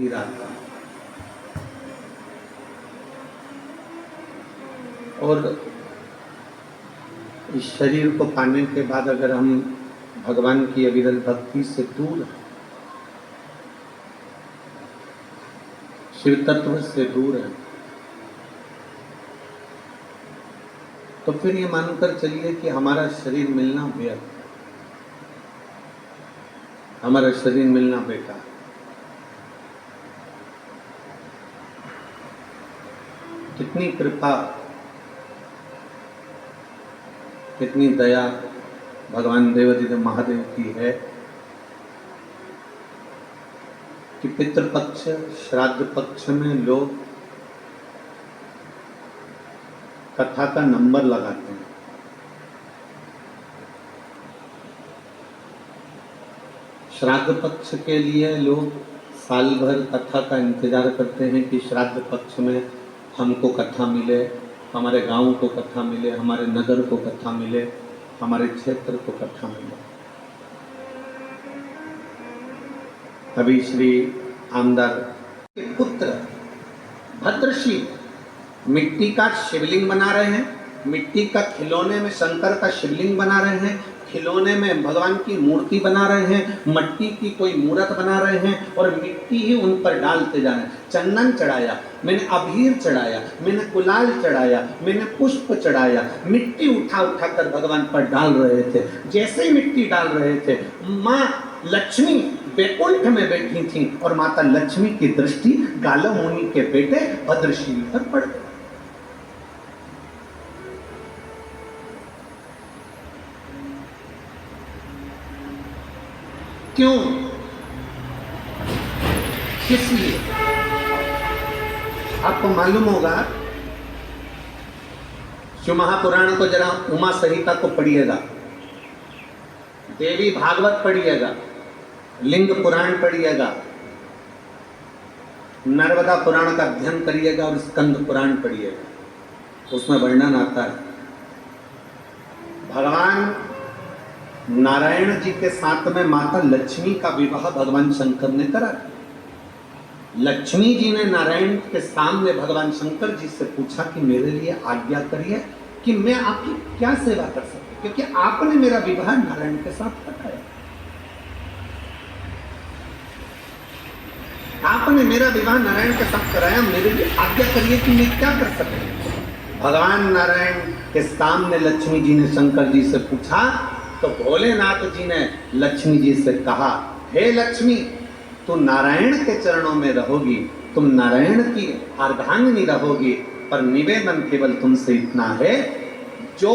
आता और इस शरीर को पाने के बाद अगर हम भगवान की अविरल भक्ति से दूर, शिव तत्व से दूर है, तो फिर ये मानकर चलिए कि हमारा शरीर मिलना व्यर्थ, हमारा शरीर मिलना बेकार। कितनी कृपा, कितनी दया भगवान देवाधिदेव महादेव की है कि पितृपक्ष श्राद्ध पक्ष में लोग कथा का नंबर लगाते हैं। श्राद्ध पक्ष के लिए लोग साल भर कथा का इंतजार करते हैं कि श्राद्ध पक्ष में हमको कथा मिले, हमारे गांव को कथा मिले, हमारे नगर को कथा मिले, हमारे क्षेत्र को कथा मिले। अभी श्री आमदार के पुत्र भद्रशील मिट्टी का शिवलिंग बना रहे हैं, मिट्टी का खिलौने में शंकर का शिवलिंग बना रहे हैं, खिलौने में भगवान की मूर्ति बना रहे हैं, मट्टी की कोई मूर्त बना रहे हैं और मिट्टी ही उन पर डालते जा रहे हैं। चंदन चढ़ाया, मैंने अबीर चढ़ाया, मैंने गुलाल चढ़ाया, मैंने पुष्प चढ़ाया, मिट्टी उठा उठा कर भगवान पर डाल रहे थे। जैसे ही मिट्टी डाल रहे थे, माँ लक्ष्मी वैकुंठ में बैठी थी और माता लक्ष्मी की दृष्टि गालव मुनि के बेटे भद्रशील पर पड़ गई। क्यों? किस लिए? आपको मालूम होगा, शिव महापुराण को जरा उमा संहिता को पढ़िएगा, देवी भागवत पढ़िएगा, लिंग पुराण पढ़िएगा, नर्मदा पुराण का अध्ययन करिएगा और स्कंद पुराण पढ़िएगा। उसमें वर्णन आता है भगवान नारायण जी के साथ में माता लक्ष्मी का विवाह भगवान शंकर ने करा। लक्ष्मी जी ने नारायण के सामने भगवान शंकर जी से पूछा कि मेरे लिए आज्ञा करिए कि मैं आपकी क्या सेवा कर सकूं, क्योंकि आपने मेरा विवाह नारायण के साथ कराया, आपने मेरा विवाह नारायण के साथ कराया, मेरे लिए आज्ञा करिए कि मैं क्या कर सकूं। भगवान नारायण के सामने लक्ष्मी जी ने शंकर जी से पूछा तो भोलेनाथ जी ने लक्ष्मी जी से कहा, हे लक्ष्मी, तू नारायण के चरणों में रहोगी, तुम नारायण की अर्धांगिनी रहोगी, पर निवेदन केवल तुमसे इतना है, जो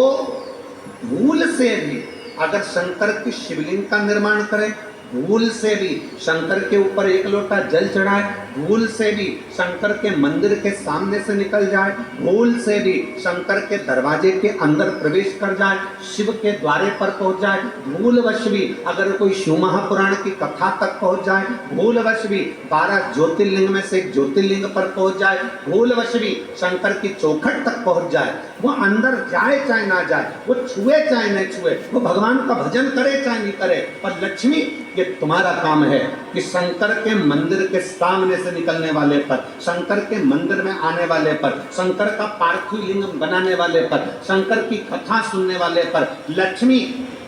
भूल से भी अगर शंकर की शिवलिंग का निर्माण करे, भूल से भी शंकर के ऊपर एक लोटा जल चढ़ाए, भूल से भी शंकर के मंदिर के सामने से निकल जाए, भूल से भी शंकर के दरवाजे के अंदर प्रवेश कर जाए, शिव के द्वारे पर पहुंच जाए, भूलवश भी अगर कोई शिव महापुराण की कथा तक पहुंच जाए, भूलवश भी 12 ज्योतिर्लिंग में से एक ज्योतिर्लिंग पर पहुंच जाए, भूलवश भी शंकर की चौखट तक पहुंच जाए, वो अंदर जाए चाहे ना जाए, वो छुए चाहे नहीं छुए, वो भगवान का भजन करे चाहे नहीं करे, पर लक्ष्मी ये तुम्हारा काम है कि शंकर के मंदिर के सामने से निकलने वाले पर, शंकर के मंदिर में आने वाले पर, शंकर का पार्थिव लिंग बनाने वाले पर, शंकर की कथा सुनने वाले पर लक्ष्मी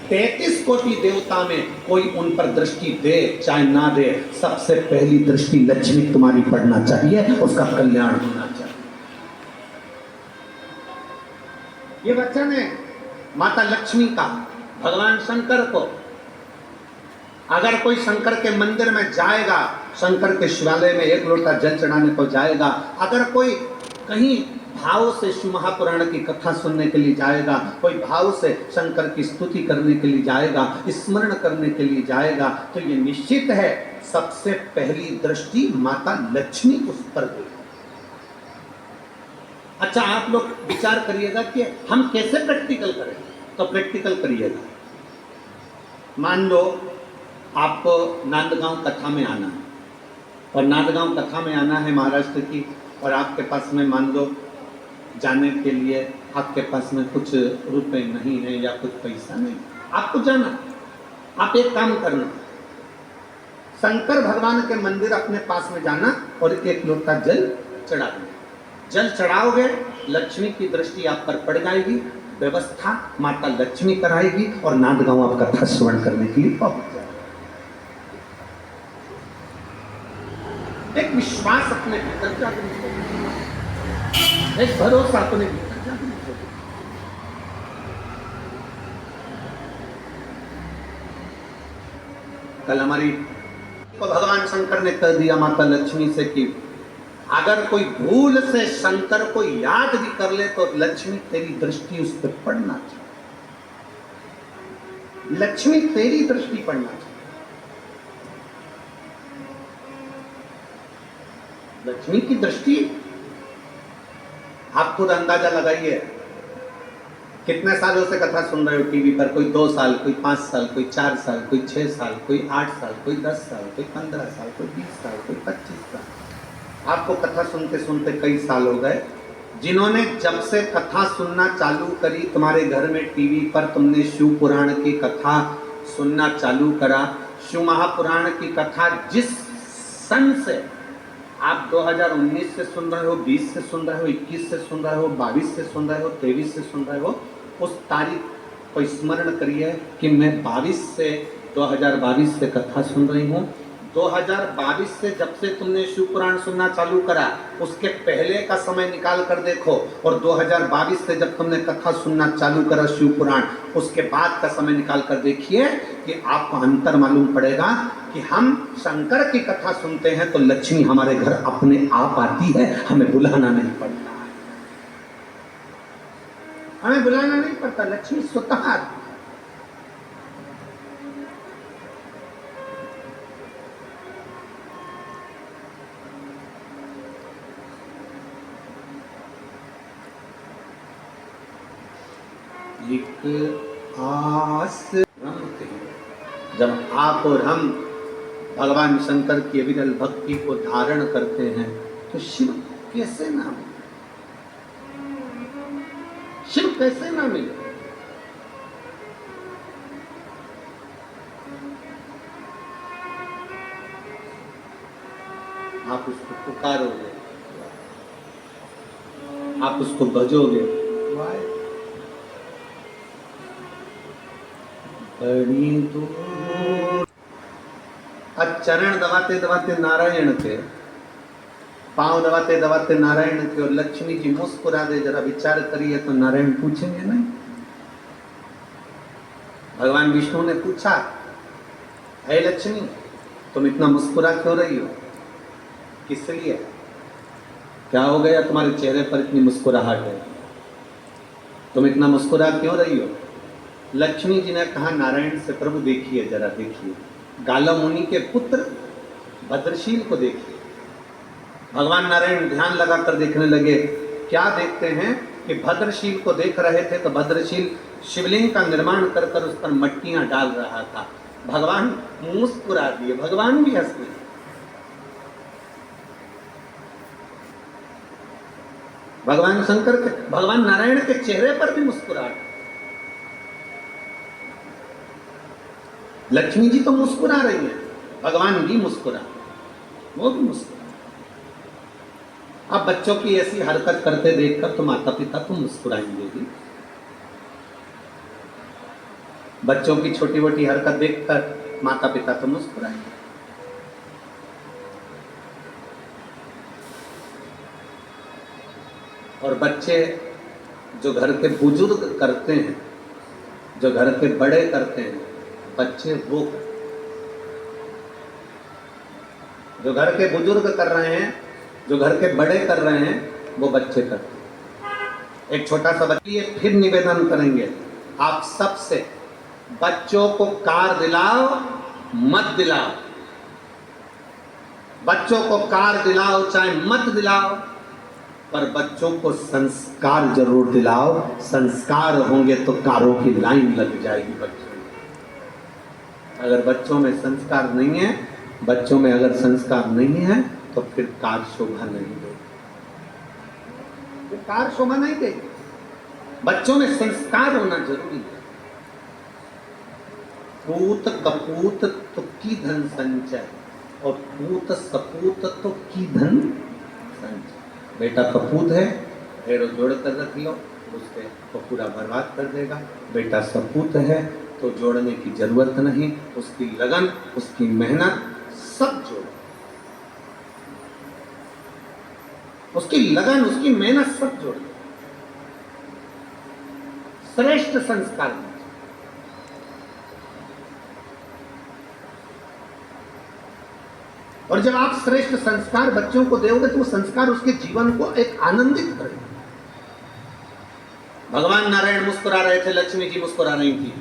33 कोटि देवता में कोई उन पर दृष्टि दे चाहे ना दे, सबसे पहली दृष्टि लक्ष्मी तुम्हारी पड़ना चाहिए, उसका कल्याण होना चाहिए। ये वचन है माता लक्ष्मी का भगवान शंकर को। अगर कोई शंकर के मंदिर में जाएगा, शंकर के शिवालय में एक लोटा जल चढ़ाने को जाएगा, अगर कोई कहीं भाव से शिव महापुराण की कथा सुनने के लिए जाएगा, कोई भाव से शंकर की स्तुति करने के लिए जाएगा, स्मरण करने के लिए जाएगा, तो ये निश्चित है सबसे पहली दृष्टि माता लक्ष्मी उस पर हुई। अच्छा, आप लोग विचार करिएगा कि हम कैसे प्रैक्टिकल करें, तो प्रैक्टिकल करिएगा। मान लो आपको नांदगांव कथा में आना है, और नांदगांव कथा में आना है महाराष्ट्र की, और आपके पास में मान लो जाने के लिए आपके पास में कुछ रुपए नहीं है या कुछ पैसा नहीं, आपको जाना, आप एक काम करना, शंकर भगवान के मंदिर अपने पास में जाना और एक लोटा जल चढ़ा देना। जल चढ़ाओगे, लक्ष्मी की दृष्टि आप पर पड़ जाएगी, व्यवस्था माता लक्ष्मी कराएगी और नाथ गांव आप कथा श्रवण करने के लिए पहुंच जाएगा। एक विश्वास अपने भीतर जागृत होगा, एक भरोसा अपने भीतर जागृत होगा। कल हमारी तो भगवान शंकर ने कह दिया माता लक्ष्मी से कि अगर कोई भूल से शंकर को याद भी कर ले तो लक्ष्मी तेरी दृष्टि उस पर पड़ना चाहिए, लक्ष्मी तेरी दृष्टि पड़ना चाहिए। लक्ष्मी की दृष्टि आप खुद अंदाजा लगाइए। कितने सालों से कथा सुन रहे हो टीवी पर? कोई 2 साल, कोई 5 साल, कोई 4 साल, कोई 6 साल, कोई 8 साल, कोई 10 साल, कोई 15 साल, कोई 20 साल, कोई 25 साल। आपको कथा सुनते सुनते कई साल हो गए। जिन्होंने जब से कथा सुनना चालू करी, तुम्हारे घर में टीवी पर तुमने शिव पुराण की कथा सुनना चालू करा, शिव महापुराण की कथा जिस सन से आप 2019 से सुन रहे हो, 20 से सुन रहे हो, 21 से सुन रहे हो, 22 से सुन रहे हो, 23 से सुन रहे हो, उस तारीख को स्मरण करिए कि मैं 2022 से कथा सुन रही हूँ। 2022 से जब से तुमने शिव पुराण सुनना चालू करा उसके पहले का समय निकाल कर देखो, और 2022 से जब तुमने कथा सुनना चालू करा शिव पुराण उसके बाद का समय निकाल कर देखिए कि आपको अंतर मालूम पड़ेगा कि हम शंकर की कथा सुनते हैं तो लक्ष्मी हमारे घर अपने आप आती है, हमें बुलाना नहीं पड़ता, हमें बुलाना नहीं पड़ता, लक्ष्मी स्वतः आती है। एक आस जब आप और हम भगवान शंकर की अविरल भक्ति को धारण करते हैं तो शिव कैसे ना मिले, शिव कैसे ना मिले। आप उसको पुकारोगे, आप उसको भजोगे, बड़ी दूर। आज चरण दबाते दबाते नारायण के, पांव दबाते दबाते नारायण के और लक्ष्मी जी मुस्कुरा दे, जरा विचार करिए तो नारायण पूछेंगे नहीं? भगवान विष्णु ने पूछा, हे लक्ष्मी तुम इतना मुस्कुरा क्यों रही हो, किस लिए, क्या हो गया तुम्हारे चेहरे पर इतनी मुस्कुराहट है, तुम इतना मुस्कुरा क्यों रही हो? लक्ष्मी जी ने कहा नारायण से, प्रभु देखिए, जरा देखिए, गाला मुनि के पुत्र भद्रशील को देखिए। भगवान नारायण ध्यान लगाकर देखने लगे, क्या देखते हैं कि भद्रशील को देख रहे थे तो भद्रशील शिवलिंग का निर्माण कर कर उस पर मट्टियां डाल रहा था। भगवान मुस्कुरा दिए, भगवान भी हंस दिए। भगवान शंकर के, भगवान नारायण के चेहरे पर भी मुस्कुराहट। लक्ष्मी जी तो मुस्कुरा रही है, भगवान भी मुस्कुरा, वो भी मुस्कुरा। अब बच्चों की ऐसी हरकत करते देखकर तो माता पिता तो मुस्कुराएंगे ही। बच्चों की छोटी मोटी हरकत देखकर माता पिता तो मुस्कुराएंगे। और बच्चे जो घर के बुजुर्ग करते हैं, जो घर के बड़े करते हैं, बच्चे वो जो घर के बुजुर्ग कर रहे हैं, जो घर के बड़े कर रहे हैं, वो बच्चे करते हैं। एक छोटा सा बच्चे फिर निवेदन करेंगे आप सबसे, बच्चों को कार दिलाओ मत दिलाओ, बच्चों को कार दिलाओ चाहे मत दिलाओ, पर बच्चों को संस्कार जरूर दिलाओ। संस्कार होंगे तो कारों की लाइन लग जाएगी बच्चों में। अगर बच्चों में संस्कार नहीं है, बच्चों में अगर संस्कार नहीं है तो फिर कार शोभा नहीं देगी, फिर कार शोभा नहीं देगी। बच्चों में संस्कार होना जरूरी है। पूत कपूत तुक्की धन संचय, और पूत सपूत तो की धन संचय। बेटा कपूत है, ढेरों जोड़ कर रख लो, उसके को पूरा बर्बाद कर देगा। बेटा सपूत है तो जोड़ने की जरूरत नहीं, उसकी लगन, उसकी मेहनत सब जोड़ो, उसकी लगन, उसकी मेहनत सब जोड़ दो। श्रेष्ठ संस्कार। और जब आप श्रेष्ठ संस्कार बच्चों को दोगे तो वो संस्कार उसके जीवन को एक आनंदित करेगा। भगवान नारायण मुस्कुरा रहे थे, लक्ष्मी जी मुस्कुरा रही थी।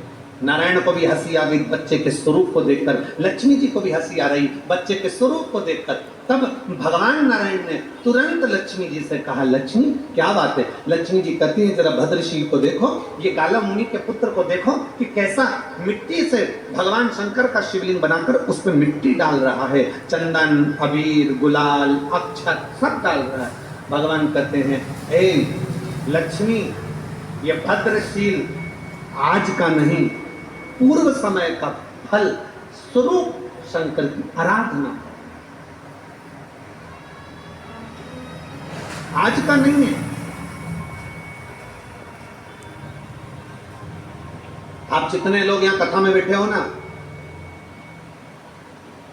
नारायण को भी हंसी आ गई बच्चे के स्वरूप को देखकर, लक्ष्मी जी को भी हंसी आ रही बच्चे के स्वरूप को देखकर। तब भगवान नारायण ने तुरंत लक्ष्मी जी से कहा, लक्ष्मी क्या बात है? लक्ष्मी जी कहती है, जरा भद्रशील को देखो, ये गाला मुनि के पुत्र को देखो कि कैसा मिट्टी से भगवान शंकर का शिवलिंग बनाकर उस पर मिट्टी डाल रहा है, चंदन, अबीर, गुलाल, अक्षत सब डाल रहा है। भगवान कहते हैं, हे लक्ष्मी, ये भद्रशील आज का नहीं, पूर्व समय का फल स्वरूप शंकर की आराधना, आज का नहीं है। आप जितने लोग यहां कथा में बैठे हो ना,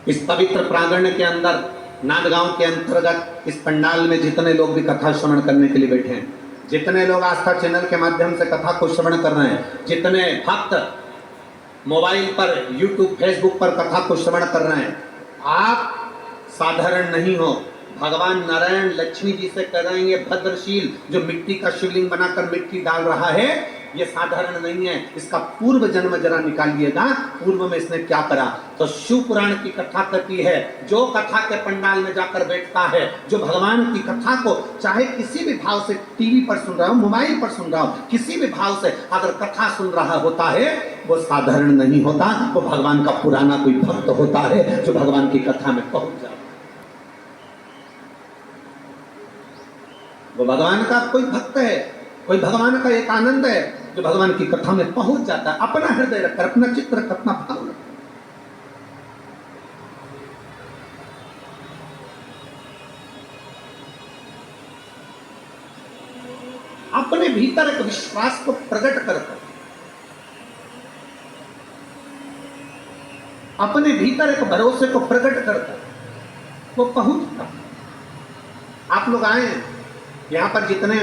इस पवित्र प्रांगण के अंदर, नांदगांव के अंतर्गत इस पंडाल में जितने लोग भी कथा श्रवण करने के लिए बैठे हैं, जितने लोग आस्था चैनल के माध्यम से कथा को श्रवण कर रहे हैं, जितने भक्त मोबाइल पर, यूट्यूब, फेसबुक पर कथा को श्रवण कर रहे हैं, आप साधारण नहीं हो। भगवान नारायण लक्ष्मी जी से कह रहे हैं, ये भद्रशील जो मिट्टी का शिवलिंग बनाकर मिट्टी डाल रहा है, ये साधारण नहीं है, इसका पूर्व जन्म जरा निकालिएगा, पूर्व में इसने क्या करा। तो शिव पुराण की कथा कहती है, जो कथा के पंडाल में जाकर बैठता है, जो भगवान की कथा को चाहे किसी भी भाव से टीवी पर सुन रहा हो, मोबाइल पर सुन रहा हो, किसी भी भाव से अगर कथा सुन रहा होता है, वो साधारण नहीं होता, वो भगवान का पुराना कोई भक्त होता है जो भगवान की कथा में पहुंच जाता है। वो भगवान का कोई भक्त है, कोई भगवान का एक आनंद है जो भगवान की कथा में पहुंच जाता है। अपना हृदय रखकर, अपना चित्र रखकर, अपना भाव रखकर, अपने भीतर एक विश्वास को प्रकट करकर, अपने भीतर एक भरोसे को प्रकट करकर वो पहुंचता। आप लोग आए हैं यहाँ पर, जितने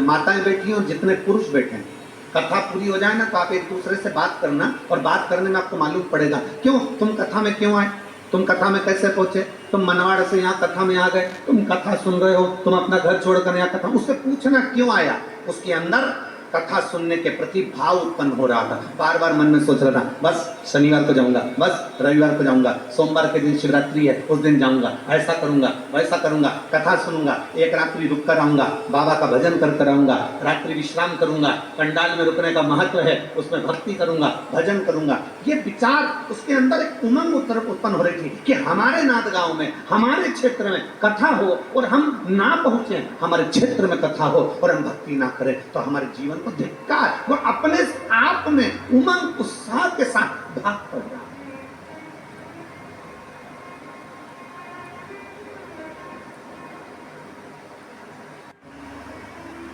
माताएं बैठी हैं और जितने पुरुष बैठे हैं, कथा पूरी हो जाए ना तो आप एक दूसरे से बात करना, और बात करने में आपको मालूम पड़ेगा क्यों तुम कथा में क्यों आए, तुम कथा में कैसे पहुंचे, तुम मनवाड़ से यहाँ कथा में आ गए, तुम कथा सुन रहे हो, तुम अपना घर छोड़कर यहाँ कथा, उससे पूछना क्यों आया। उसके अंदर कथा सुनने के प्रति भाव उत्पन्न हो रहा था। बार बार मन में सोच रहा था, बस शनिवार को जाऊंगा, बस रविवार को जाऊंगा, सोमवार के दिन शिवरात्रि है उस दिन जाऊंगा, ऐसा करूंगा, वैसा करूंगा, कथा सुनूंगा, एक रात्रि रुक कर आऊंगा, बाबा का भजन कर कर आऊंगा, रात्रि विश्राम करूंगा, पंडाल में रुकने का महत्व है, उसमें भक्ति करूंगा, भजन करूंगा। ये विचार उसके अंदर एक उमंग उत्पन्न हो रही थी कि हमारे नांदगांव में, हमारे क्षेत्र में कथा हो और हम ना पहुंचे, हमारे क्षेत्र में कथा हो और हम भक्ति ना करें तो हमारे जीवन को धिक्कार। वो अपने आप में उमंग उत्साह के साथ भाग पड़ रहा।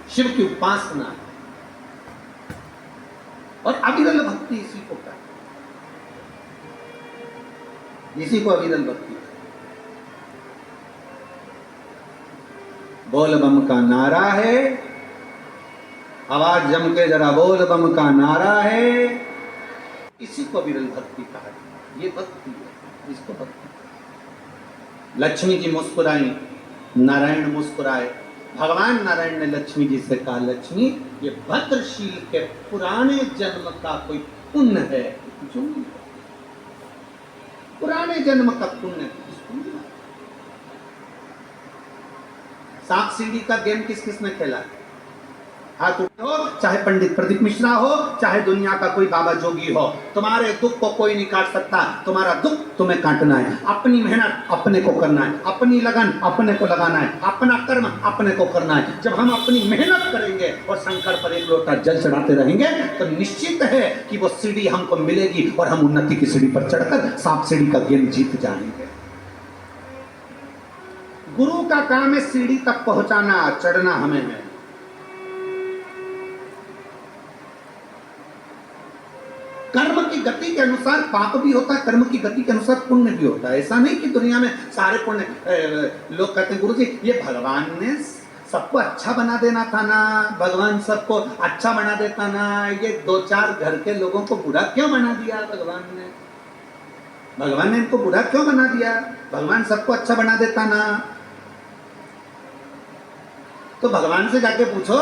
शिव की उपासना और अविरल भक्ति, इसी को कहते हैं, इसी को अविरल भक्ति। बोल बम का नारा है, आवाज जम के जरा बोल बम का नारा है, इसी को विरल भक्ति कहा है। ये भक्ति है, इसको भक्ति। लक्ष्मी जी मुस्कुराई, नारायण मुस्कुराए। भगवान नारायण ने लक्ष्मी जी से कहा, लक्ष्मी ये भद्रशील के पुराने जन्म का कोई पुण्य है, जो पुराने जन्म का पुण्य। सांप सीढ़ी का गेम किस किस ने खेला? हाथ हो, चाहे पंडित प्रदीप मिश्रा हो, चाहे दुनिया का कोई बाबा जोगी हो, तुम्हारे दुख को कोई नहीं काट सकता। तुम्हारा दुख तुम्हें काटना है, अपनी मेहनत अपने को करना है, अपनी लगन अपने को लगाना है, अपना कर्म अपने को करना है। जब हम अपनी मेहनत करेंगे और शंकर पर एक लोटा जल चढ़ाते रहेंगे तो निश्चित है कि वो सीढ़ी हमको मिलेगी और हम उन्नति की सीढ़ी पर चढ़कर सांप सीढ़ी का गेम जीत जाएंगे। गुरु का काम है सीढ़ी तक पहुंचाना, चढ़ना हमें है। कर्म की गति के अनुसार पाप भी होता है, कर्म की गति के अनुसार पुण्य भी होता है। ऐसा नहीं कि दुनिया में सारे पुण्य, लोग कहते हैं गुरु जी ये भगवान ने सबको अच्छा बना देना था ना, भगवान सबको अच्छा बना देता ना, ये दो चार घर के लोगों को बुरा क्यों बना दिया भगवान ने? भगवान ने इनको बुरा क्यों बना दिया? भगवान सबको अच्छा बना देता ना। तो भगवान से जाके पूछो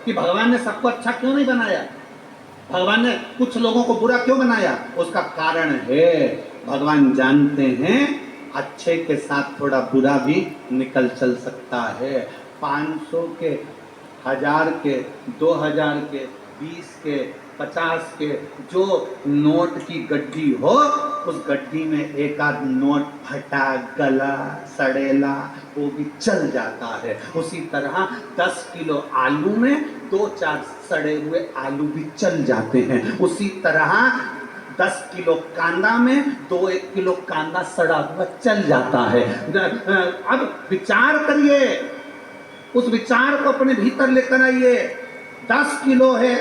कि भगवान ने सबको अच्छा क्यों नहीं बनाया, भगवान ने कुछ लोगों को बुरा क्यों बनाया? उसका कारण है भगवान जानते हैं अच्छे के साथ थोड़ा बुरा भी निकल चल सकता है। 500 के, 1000 के, 2000 के, 20 के, 50 के जो नोट की गड्डी हो, उस गड्डी में एक आध नोट फटा, गला, सड़ेला, वो भी चल जाता है। उसी तरह 10 किलो आलू में 2-4 सड़े हुए आलू भी चल जाते हैं। उसी तरह 10 किलो कांदा में 2-1 किलो कांदा सड़ा हुआ चल जाता है। अब विचार करिए, उस विचार को अपने भीतर लेकर आइए। 10 किलो है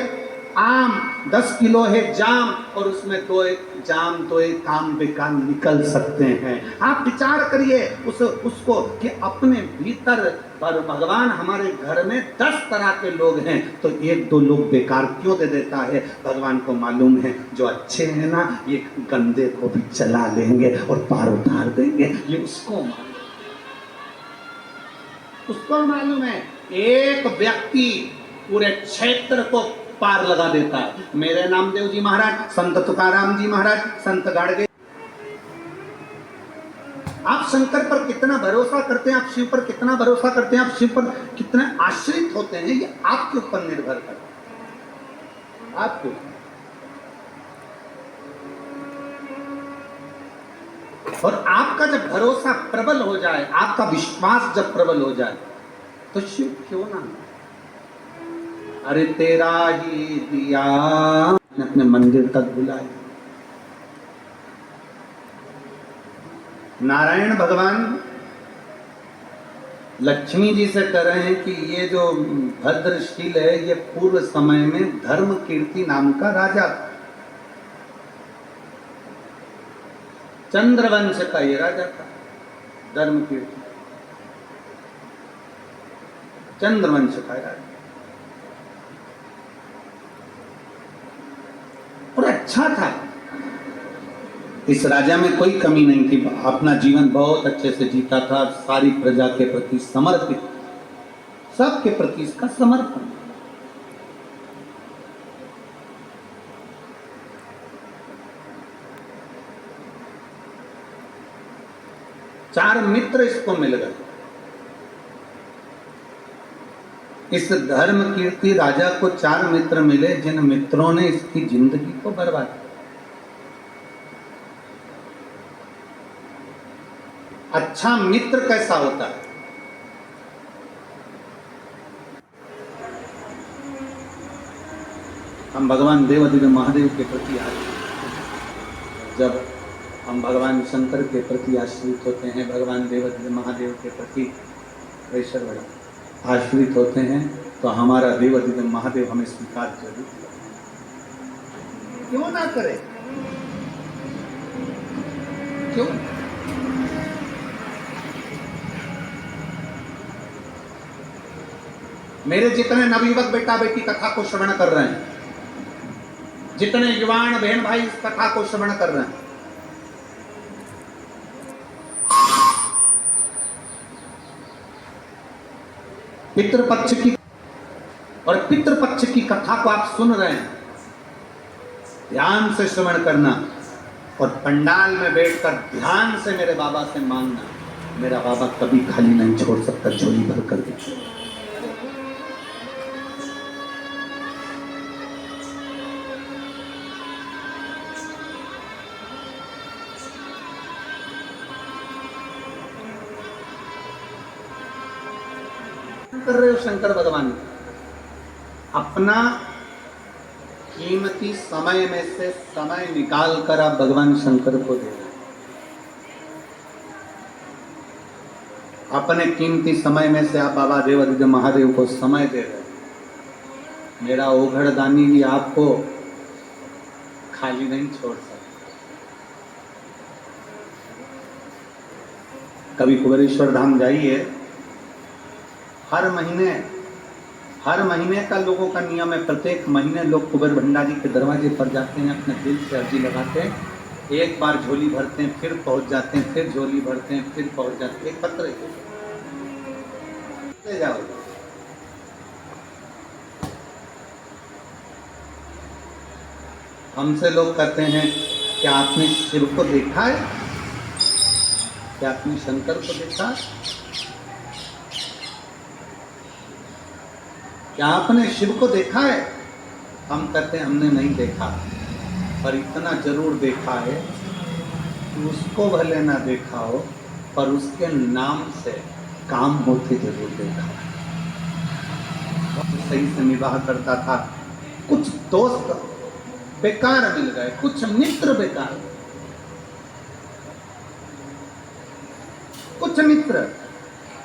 आम, 10 किलो है जाम, और उसमें 2-1 जाम 2-1 आम बेकार निकल सकते हैं। आप विचार करिए उसको कि अपने भीतर पर भगवान हमारे घर में 10 तरह के लोग हैं, तो 1-2 लोग बेकार क्यों दे देता है? भगवान को मालूम है जो अच्छे हैं ना, ये गंदे को भी चला लेंगे और पार उतार देंगे। ये उसको मालूम है। एक व्यक्ति पूरे क्षेत्र को पार लगा देता है। मेरे नामदेव जी महाराज, संत तुकाराम जी महाराज, संत गाड़गे। आप शंकर पर कितना भरोसा करते हैं, आप शिव पर कितना भरोसा करते हैं, आप शिव पर कितने आश्रित होते हैं, ये आपके ऊपर निर्भर करता है। आपके और आपका जब भरोसा प्रबल हो जाए, आपका विश्वास जब प्रबल हो जाए, तो शिव क्यों ना, अरे तेरा ही दिया अपने मंदिर तक बुलाए। नारायण भगवान लक्ष्मी जी से कह रहे हैं कि ये जो भद्रशील है, ये पूर्व समय में धर्म कीर्ति नाम का राजा था। चंद्रवंश का ये राजा था, धर्म कीर्ति चंद्रवंश का राजा, और अच्छा था। इस राजा में कोई कमी नहीं थी, अपना जीवन बहुत अच्छे से जीता था, सारी प्रजा के प्रति समर्पित, सबके प्रति इसका समर्पण। चार मित्र इसको मिल गए। इस धर्म कीर्ति राजा को 4 मित्र मिले, जिन मित्रों ने इसकी जिंदगी को बर्बाद किया। अच्छा मित्र कैसा होता है? हम भगवान देवादिदेव महादेव के प्रति जब हम भगवान शंकर के प्रति आश्रित होते हैं, भगवान देवादिदेव महादेव के प्रति प्रेशर बड़ा आश्रित होते हैं, तो हमारा देवादिदेव महादेव हमें स्वीकार जरूर क्यों ना करे? क्यों? मेरे जितने नवयुवक बेटा बेटी कथा को श्रवण कर रहे हैं, जितने युवान बहन भाई इस कथा को श्रवण कर रहे हैं, पितृपक्ष की और पितृपक्ष की कथा को आप सुन रहे हैं, ध्यान से श्रवण करना और पंडाल में बैठकर ध्यान से मेरे बाबा से मांगना, मेरा बाबा कभी खाली नहीं छोड़ सकता, झोली भर कर दे। कर रहे हो शंकर भगवान, अपना कीमती समय में से समय निकाल कर आप भगवान शंकर को दे रहे। अपने कीमती समय में से आप बाबा देवादिदेव महादेव को समय दे रहे हैं। मेरा ओघड़ दानी भी आपको खाली नहीं छोड़ सकता। कभी कुबेरेश्वर धाम जाइए, हर महीने का लोगों का नियम है, प्रत्येक महीने लोग कुबेर भंडारी के दरवाजे पर जाते हैं, अपने दिल से अर्जी लगाते हैं, एक बार झोली भरते हैं, फिर पहुंच जाते हैं, फिर झोली भरते हैं, फिर पहुंच जाते हैं। एक पत्र ले जाओ। हमसे लोग कहते हैं क्या आपने शिव को देखा है, क्या आपने शंकर को देखा, क्या आपने शिव को देखा है? हम कहते हैं हमने नहीं देखा, पर इतना जरूर देखा है कि उसको भले ना देखा हो, पर उसके नाम से काम होते जरूर देखा है। सही से निवाह करता था, कुछ दोस्त बेकार मिल गए, कुछ मित्र बेकार, कुछ मित्र,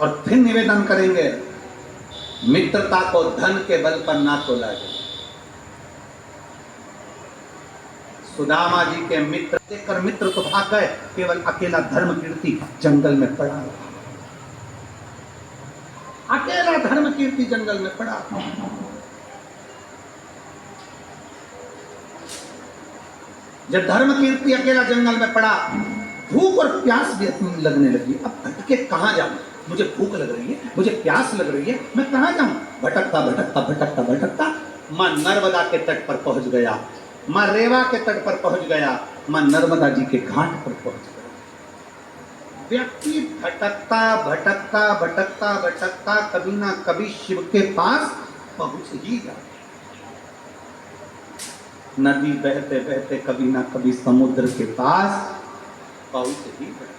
और फिर निवेदन करेंगे मित्रता को धन के बल पर ना तोला जाए। सुदामा जी के मित्र देखकर मित्र तो भाग गए, केवल अकेला धर्म कीर्ति जंगल में पड़ा, अकेला धर्म कीर्ति जंगल में पड़ा। जब धर्म कीर्ति अकेला जंगल में पड़ा, भूख और प्यास भी लगने लगी। अब भटके कहां जाऊं, मुझे भूख लग रही है, मुझे प्यास लग रही है, मैं कहां जाऊं? भटकता भटकता भटकता भटकता मां नर्मदा के तट पर पहुंच गया, मां रेवा के तट पर पहुंच गया, मां नर्मदा जी के घाट पर पहुंच गया। व्यक्ति भटकता भटकता भटकता भटकता कभी ना कभी शिव के पास पहुंच ही जाता। नदी बहते बहते कभी ना कभी समुद्र के पास पहुंच ही जाता।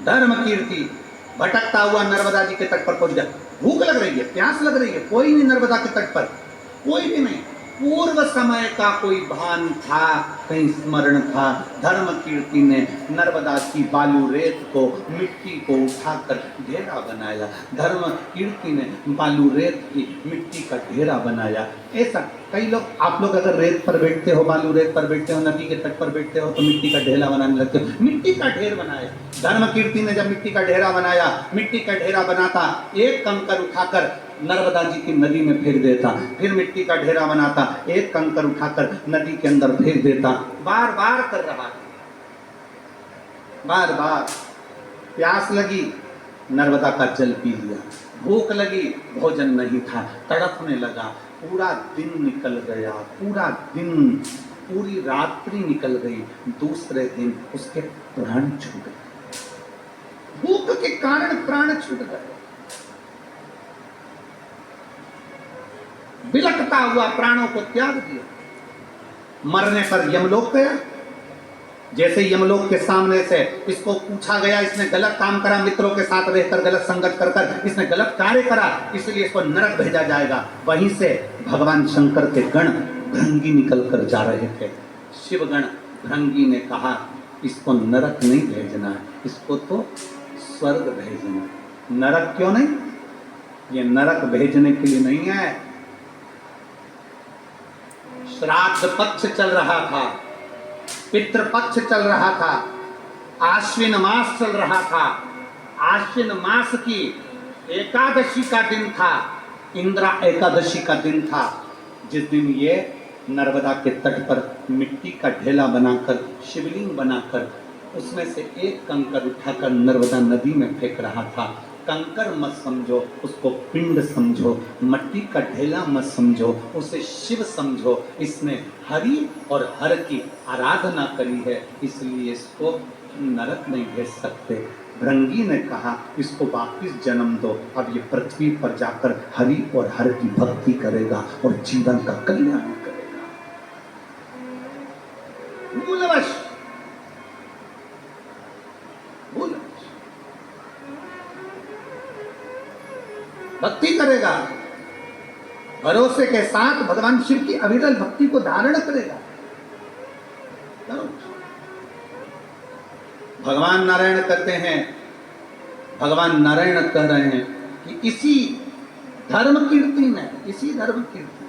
धर्म कीर्ति भटकता हुआ नर्मदा जी के तट पर पहुंच गया। भूख लग रही है, प्यास लग रही है, कोई नहीं नर्मदा के तट पर, कोई भी नहीं। पूर्व समय का कोई भान था, कहीं स्मरण था। धर्म कीर्ति ने नर्मदा की बालू रेत को, मिट्टी को उठाकर ढेरा बनाया। धर्म कीर्ति ने बालू रेत की मिट्टी का ढेरा बनाया। ऐसा कई लोग, आप लोग अगर रेत पर बैठते हो, बालू रेत पर बैठते हो, नदी के तट पर बैठते हो, तो मिट्टी का ढेरा बनाने लगते हो। मिट्टी का ढेर बनाया। धर्म कीर्ति ने जब मिट्टी का ढेरा बनाया, मिट्टी का ढेरा बनाता, एक कंकर उठाकर नर्मदा जी की नदी में फेंक देता, फिर मिट्टी का ढेरा बनाता, एक कंकर उठाकर नदी के अंदर फेंक देता। बार बार कर रहा है, बार बार। प्यास लगी, नर्मदा का जल पी लिया। भूख लगी, भोजन नहीं था, तड़पने लगा। पूरा दिन निकल गया, पूरा दिन, पूरी रात्रि निकल गई। दूसरे दिन उसके प्राण छूट गए। भूख के कारण प्राण छूट गए। बिलखता हुआ प्राणों को त्याग दिया। मरने पर यमलोक गया। जैसे यमलोक के सामने से इसको पूछा गया, इसने गलत काम करा, मित्रों के साथ रहकर गलत संगत कर इसने गलत कार्य करा, इसलिए इसको नरक भेजा जाएगा। वहीं से भगवान शंकर के गण भृंगी निकल कर जा रहे थे। शिवगण भृंगी ने कहा, इसको नरक नहीं भेजना है, इसको तो स्वर्ग भेजना। नरक क्यों नहीं? ये नरक भेजने के लिए नहीं है। श्राद्ध पक्ष चल रहा था, पितृपक्ष चल रहा था, आश्विन मास चल रहा था। आश्विन मास की एकादशी का दिन था, इंद्रा एकादशी का दिन था, जिस दिन ये नर्मदा के तट पर मिट्टी का ढेला बनाकर, शिवलिंग बनाकर, उसमें से एक कंकर उठाकर नर्मदा नदी में फेंक रहा था। कंकर मत समझो, उसको पिंड समझो, मट्टी का ढेला मत समझो, उसे शिव समझो। इसने हरि और हर की आराधना करी है, इसलिए इसको नरक नहीं भेज सकते। भृंगी ने कहा, इसको वापिस जन्म दो, अब ये पृथ्वी पर जाकर हरि और हर की भक्ति करेगा और जीवन का कल्याण करेगा। मूलवश भक्ति करेगा, भरोसे के साथ भगवान शिव की अविरल भक्ति को धारण करेगा। भगवान नारायण कहते हैं, भगवान नारायण कह रहे हैं कि इसी धर्म कीर्ति में, इसी धर्म कीर्ति,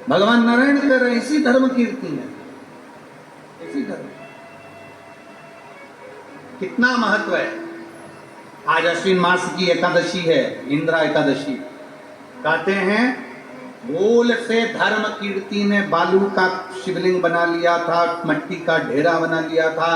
भगवान नारायण कह रहे हैं इसी धर्म कीर्ति में, इसी धर्म, कितना महत्व है। आज अश्विन मास की एकादशी है, इंद्रा एकादशी। कहते हैं भूल से धर्म कीर्ति ने बालू का शिवलिंग बना लिया था, मट्टी का ढेरा बना लिया था,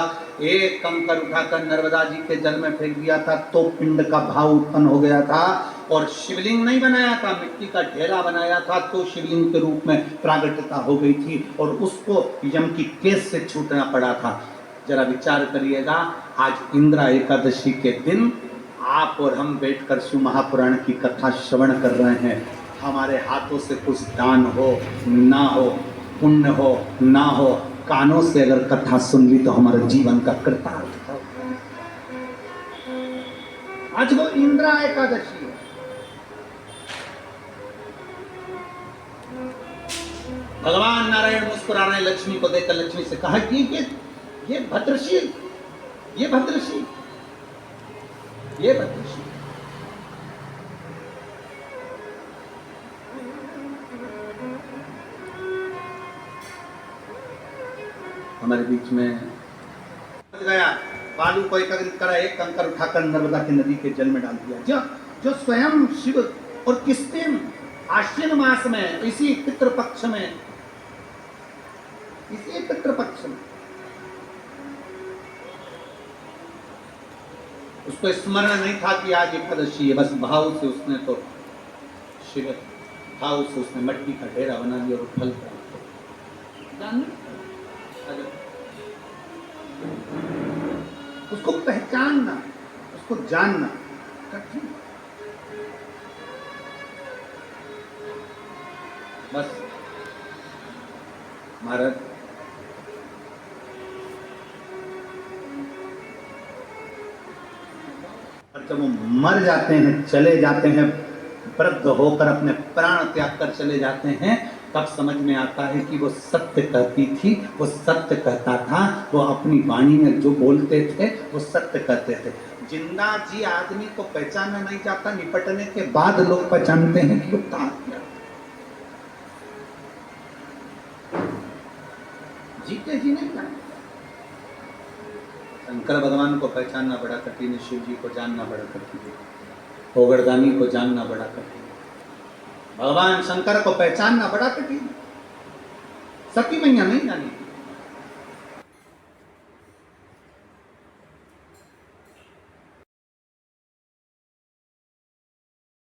एक कंकर उठाकर नर्मदा जी के जल में फेंक दिया था तो पिंड का भाव उत्पन्न हो गया था। और शिवलिंग नहीं बनाया था, मिट्टी का ढेरा बनाया था तो शिवलिंग के रूप में प्रागट्यता हो गई थी और उसको यम की केस से छूटना पड़ा था। जरा विचार करिएगा, आज इंद्रा एकादशी के दिन आप और हम बैठकर शिव महापुराण की कथा श्रवण कर रहे हैं। हमारे हाथों से कुछ दान हो ना हो, पुण्य हो ना हो, कानों से अगर कथा सुन ली तो हमारे जीवन का कृतार्थ हो। आज वो इंद्रा एकादशी है। भगवान नारायण मुस्कुरा रहे लक्ष्मी को देखकर, लक्ष्मी से कहा कि ये भद्रशील, ये भद्रशील, ये भद्रशील। हमारे बीच में गया, बालू को एकत्रित करा, एक कंकर उठाकर नर्मदा की नदी के जल में डाल दिया। जो स्वयं शिव, और किस दिन? आश्विन मास में, इसी पितृपक्ष में, इसी पितृपक्ष में। उसको स्मरण नहीं था कि आज एकादशी है, बस भाव से उसने तो शिव, भाव से उसने मट्टी का ढेरा बना दिया और फल उसको पहचानना, उसको जानना कठिन। बस महाराज जब वो मर जाते हैं, चले जाते हैं, वृद्ध होकर अपने प्राण त्याग कर चले जाते हैं, तब समझ में आता है कि वो सत्य कहती थी, वो सत्य कहता था, वो अपनी वाणी में जो बोलते थे वो सत्य कहते थे। जिंदा जी आदमी को पहचाना नहीं जाता, निपटने के बाद लोग पहचानते हैं कि वो था क्या। जीते जी नहीं जानते। शंकर भगवान को पहचानना बड़ा कठिन है, शिव जी को जानना बड़ा कठिन है, ओगरदानी को जानना बड़ा कठिन है, भगवान शंकर को पहचानना बड़ा कठिन है। सती मैया नहीं जानी,